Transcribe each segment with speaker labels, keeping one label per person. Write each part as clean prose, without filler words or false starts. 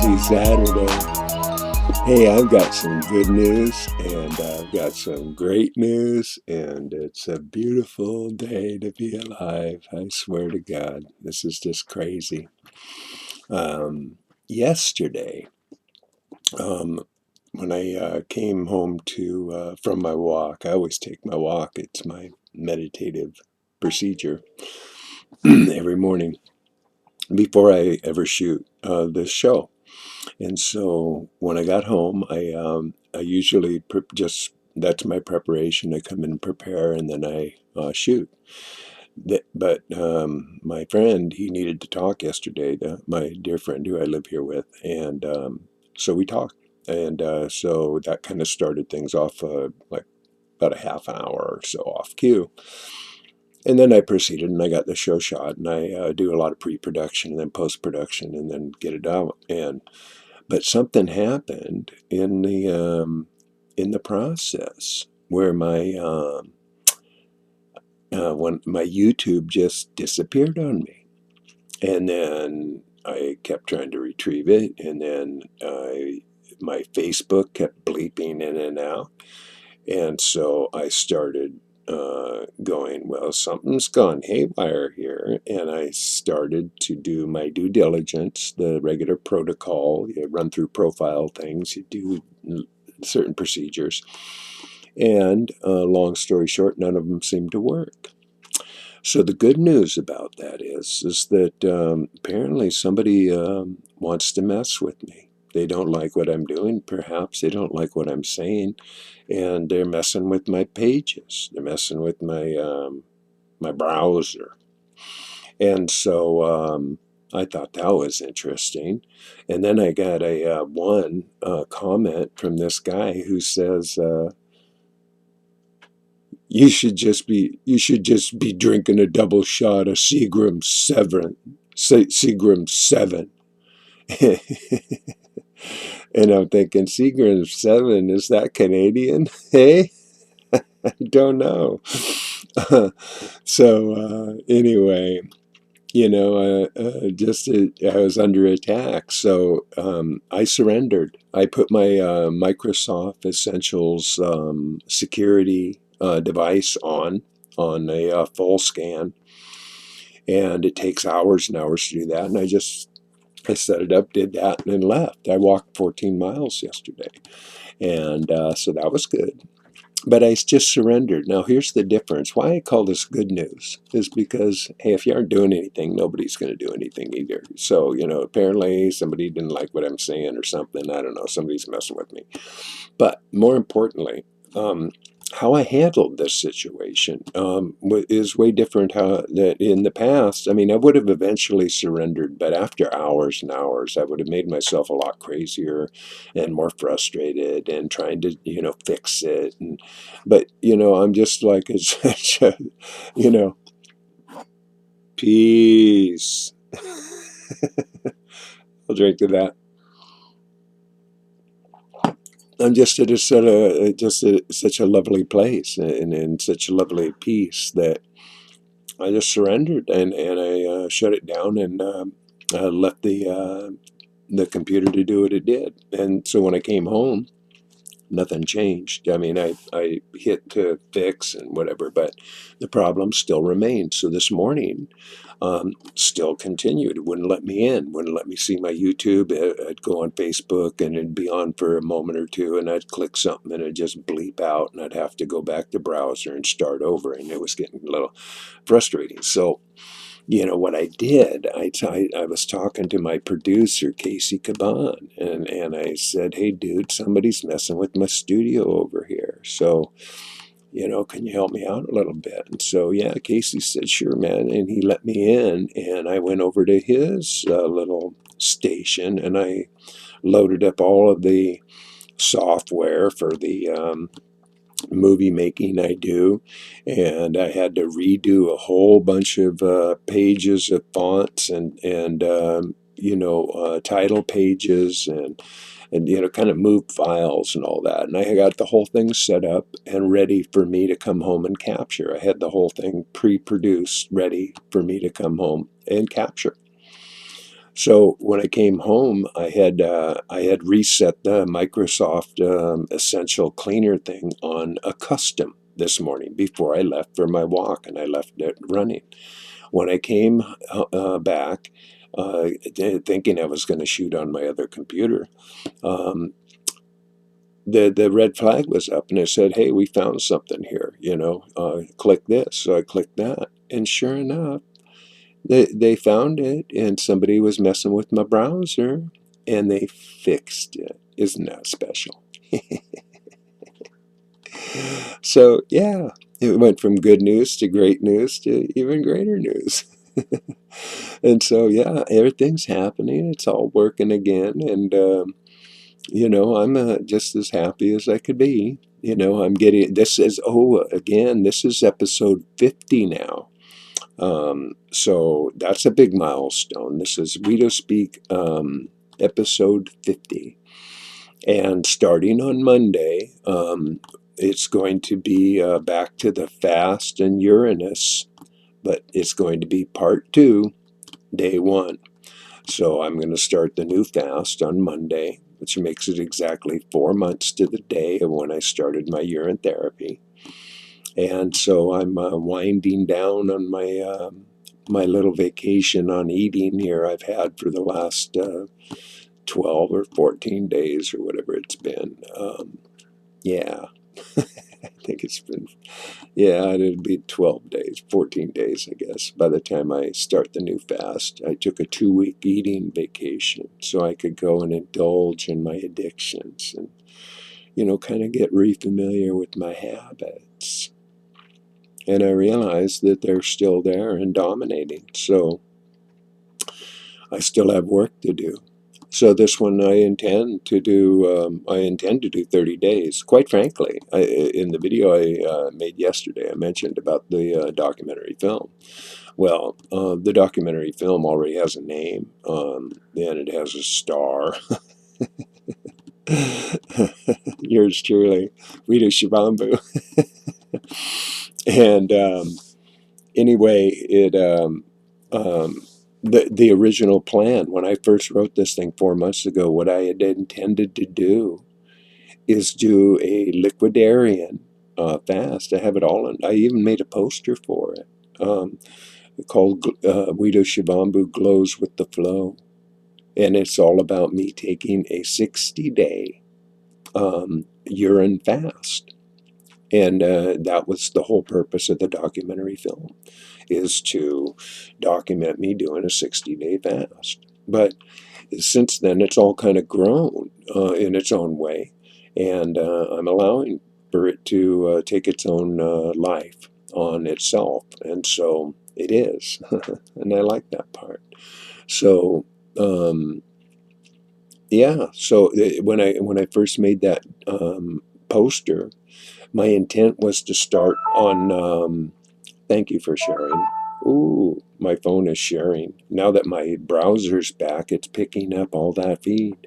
Speaker 1: Happy Saturday. Hey, I've got some good news and I've got some great news, and it's a beautiful day to be alive. I swear to God, this is just crazy. Yesterday, um, when I came home from my walk, I always take my walk. It's my meditative procedure every morning before I ever shoot this show. And so when I got home, I usually just that's my preparation. I come and prepare, and then I shoot. But my friend, he needed to talk yesterday. My dear friend who I live here with, and so we talked, and so that kind of started things off like about a half an hour or so off cue. And then I proceeded, and I got the show shot, and I do a lot of pre-production and then post-production, and then get it out. But something happened in the process where when my YouTube just disappeared on me, and then I kept trying to retrieve it, and then my Facebook kept bleeping in and out, and so I started going, well, something's gone haywire here. And I started to do my due diligence, the regular protocol. You run through profile things, you do certain procedures. And long story short, none of them seemed to work. So the good news about that is that apparently somebody wants to mess with me. They don't like what I'm doing, perhaps. They don't like what I'm saying, and they're messing with my pages. They're messing with my browser. And so I thought that was interesting. And then I got a one comment from this guy who says, you should just be drinking a double shot of Seagram 7. And I'm thinking, Seagram 7, is that Canadian? Hey, I don't know. So anyway, I was under attack. So I surrendered. I put my Microsoft Essentials security device on a full scan, and it takes hours and hours to do that. And I set it up, did that, and then left. I walked 14 miles yesterday, and so that was good. But I just surrendered. Now, here's the difference. Why I call this good news is because, hey, if you aren't doing anything, nobody's going to do anything either. So, apparently somebody didn't like what I'm saying or something. I don't know. Somebody's messing with me. But more importantly, how I handled this situation is way different. How that in the past, I mean, I would have eventually surrendered, but after hours and hours, I would have made myself a lot crazier and more frustrated and trying to, fix it. But I'm just like such a, you know, peace. I'll drink to that. I'm just at such a lovely place, and such a lovely peace that I just surrendered, and I shut it down, and left the computer to do what it did. And so when I came home, nothing changed. I mean, I hit to fix and whatever, but the problem still remained. So this morning, still continued. It wouldn't let me in, wouldn't let me see my YouTube. I'd go on Facebook, and it'd be on for a moment or two, and I'd click something, and it'd just bleep out, and I'd have to go back to browser and start over, and it was getting a little frustrating. So, what I did, I was talking to my producer, Casey Caban, and I said, hey, dude, somebody's messing with my studio over here. So, can you help me out a little bit? And so, yeah, Casey said, sure, man. And he let me in, and I went over to his little station, and I loaded up all of the software for the movie making I do, and I had to redo a whole bunch of pages of fonts and title pages, and kind of move files and all that. And I got the whole thing set up and ready for me to come home and capture. I had the whole thing pre-produced, ready for me to come home and capture. So when I came home, I had reset the Microsoft Essential Cleaner thing on a custom this morning before I left for my walk, and I left it running. When I came back, thinking I was going to shoot on my other computer, um, the red flag was up, and it said, "Hey, we found something here. Click this." So I clicked that, and sure enough, they found it, and somebody was messing with my browser, and they fixed it. Isn't that special? So yeah, it went from good news to great news to even greater news. And so yeah, everything's happening. It's all working again, and I'm just as happy as I could be. I'm getting this is again, this is episode 50 now. So that's a big milestone. This is WEEDU Speak episode 50. And starting on Monday, it's going to be back to the fast and Uranus, but it's going to be part 2, day 1. So I'm going to start the new fast on Monday, which makes it exactly 4 months to the day of when I started my urine therapy. And so I'm winding down on my little vacation on eating here I've had for the last 12 or 14 days or whatever it's been. Yeah, I think it's been, yeah, it'll be 12 days, 14 days, I guess, by the time I start the new fast. I took a 2-week eating vacation so I could go and indulge in my addictions and, kind of get re-familiar with my habits. And I realized that they're still there and dominating. So I still have work to do. So this one I intend to do. I intend to do 30 days. Quite frankly, in the video I made yesterday, I mentioned about the documentary film. Well, the documentary film already has a name, and it has a star. Yours truly, Rita Shibambu. And anyway, the original plan when I first wrote this thing 4 months ago, what I had intended to do is do a liquidarian fast. I have it all in. I even made a poster for it called Guido Shivambu Glows with the Flow. And it's all about me taking a 60-day urine fast. And that was the whole purpose of the documentary film, is to document me doing a 60-day fast. But since then, it's all kind of grown in its own way, and I'm allowing for it to take its own life on itself, and so it is, and I like that part. So, yeah. So when I first made that poster, my intent was to start on. Thank you for sharing. Ooh, my phone is sharing. Now that my browser's back, it's picking up all that feed.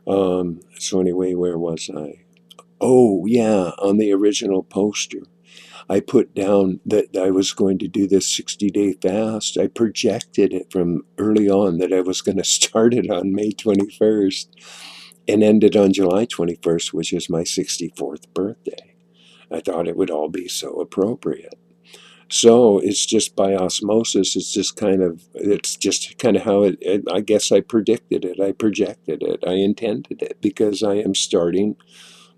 Speaker 1: So anyway, where was I? Oh, yeah, on the original poster. I put down that I was going to do this 60-day fast. I projected it from early on that I was going to start it on May 21st and end it on July 21st, which is my 64th birthday. I thought it would all be so appropriate. So it's just by osmosis. It's just kind of how I guess I predicted it. I projected it. I intended it because I am starting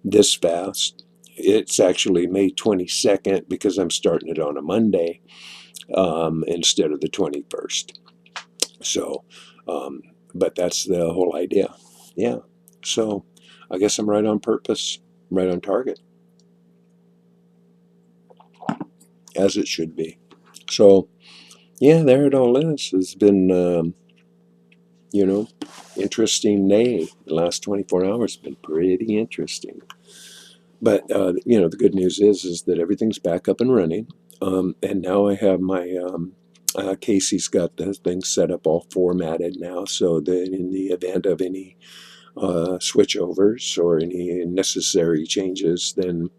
Speaker 1: this fast. It's actually May 22nd because I'm starting it on a Monday instead of the 21st. So, um, but that's the whole idea. Yeah. So I guess I'm right on purpose, right on target, as it should be. So, yeah, there it all is. It's been, you know, interesting day. The last 24 hours have been pretty interesting. But, the good news is that everything's back up and running. And now I have my, Casey's got the thing set up all formatted now so that in the event of any switchovers or any necessary changes, then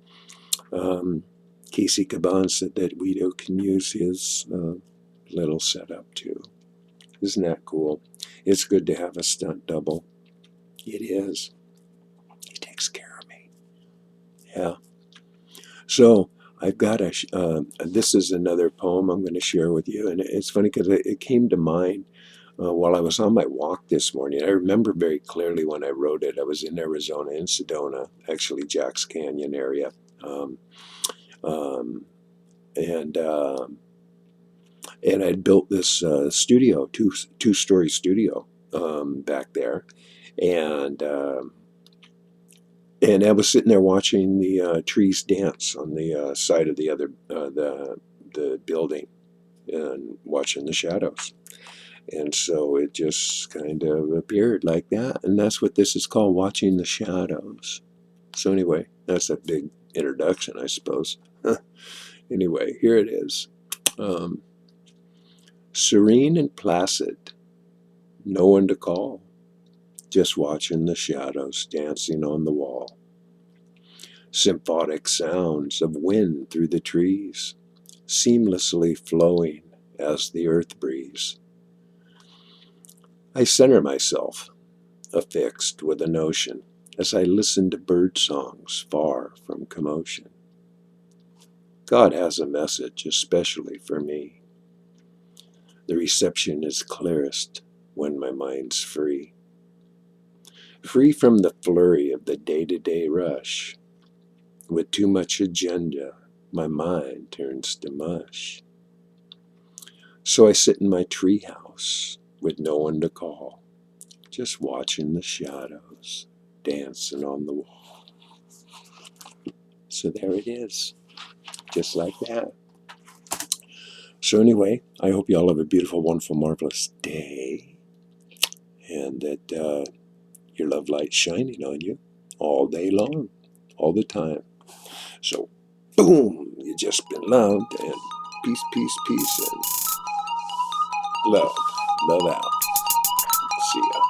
Speaker 1: Casey Caban said that Guido can use his little setup too. Isn't that cool? It's good to have a stunt double. It is. He takes care of me. Yeah. So I've got this is another poem I'm going to share with you. And it's funny because it came to mind while I was on my walk this morning. I remember very clearly when I wrote it. I was in Arizona, in Sedona, actually Jack's Canyon area. Um, um, and I'd built this studio, two-story studio back there. And I was sitting there watching the trees dance on the side of the other the building and watching the shadows. And so it just kind of appeared like that, and that's what this is called, watching the shadows. So anyway, that's a big introduction, I suppose. Anyway, here it is. Um, Serene and placid, no one to call, just watching the shadows dancing on the wall. Symphonic sounds of wind through the trees, seamlessly flowing as the earth breeze. I center myself, affixed with a notion, as I listen to bird songs far from commotion. God has a message especially for me. The reception is clearest when my mind's free. Free from the flurry of the day-to-day rush. With too much agenda, my mind turns to mush. So I sit in my treehouse with no one to call, just watching the shadows dancing on the wall. So there it is, just like that. So anyway, I hope you all have a beautiful, wonderful, marvelous day, and that your love light's shining on you all day long, all the time. So, boom, you just been loved, and peace, peace, peace, and love out. See ya.